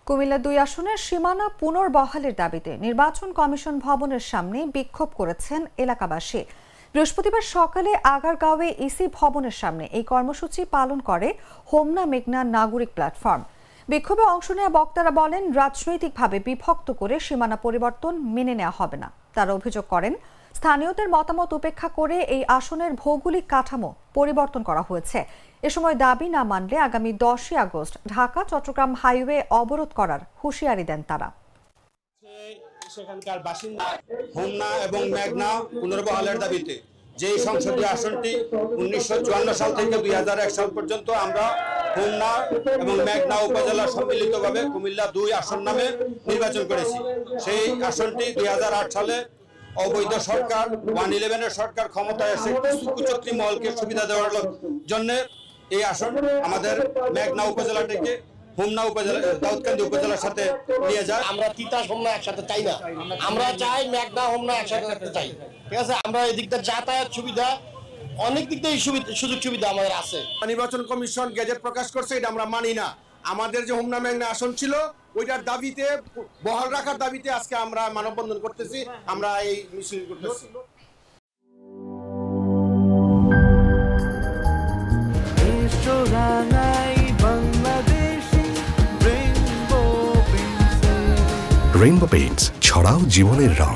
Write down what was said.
কুমিল্লা ২ আসনের সীমানা পুনর্বহালের দাবিতে নির্বাচন কমিশন ভবনের সামনে বিক্ষোভ করেছেন এলাকাবাসী। বৃহস্পতিবার সকালে আগারগাঁওয়ে ইসি ভবনের সামনে এই কর্মসূচি পালন করে হোমনা মেঘনা নাগরিক প্ল্যাটফর্ম। বিক্ষোভে অংশ নেওয়া বক্তারা বলেন, রাজনৈতিকভাবে বিভক্ত করে সীমানা পরিবর্তন মেনে নেওয়া হবে না। তারা অভিযোগ করেন, স্থানীয়দের মতামত উপেক্ষা করে এই আসনের ভৌগোলিক কাঠামো পরিবর্তন করা হয়েছে। এ সময় দাবি না মানলে আগামী 10 আগস্ট ঢাকা চট্টগ্রাম হাইওয়ে অবরোধ করার হুঁশিয়ারি দেন তারা। সেখানকার বাসিন্দা হোমনা এবং মেঘনা পুনর্বহালের দাবিতে যে সংসদীয় আসনটি 1954 সাল থেকে 2001 সাল পর্যন্ত আমরা হোমনা এবং মেঘনা উপজেলা সম্মিলিতভাবে কুমিল্লা 2 আসন নামে নির্বাচন করেছি। সেই আসনটি 2008 সালে অবৈধ সরকার 111-এর সরকার ক্ষমতায় এসে কিছু কুচক্রী মহলকে সুবিধা দেওয়ার জন্য এই আসন আমাদের মেঘনা উপজেলাটিকে হোমনা উপজেলা দাউদকান্দি উপজেলার সাথে নিয়ে যায়। আমরা তিতাস হোমনা একসাথে চাই না, আমরা চাই মেঘনা হোমনা একসাথে রাখতে চাই। ঠিক আছে, আমরা এদিকটা যাতায়াত সুবিধা অনেক দিক থেকে সুযোগ সুবিধা আমাদের আছে। নির্বাচন কমিশন গেজেট প্রকাশ করছে, এটা আমরা মানি না। আমাদের যে হোমনা মেঘনা আসন ছিল ওইটার দাবিতে বহাল রাখার দাবিতে আজকে আমরা মানববন্ধন করতেছি, আমরা এই মিছিল করতেছি। রেইনবো পেইন্টস, ছড়াও জীবনের রং।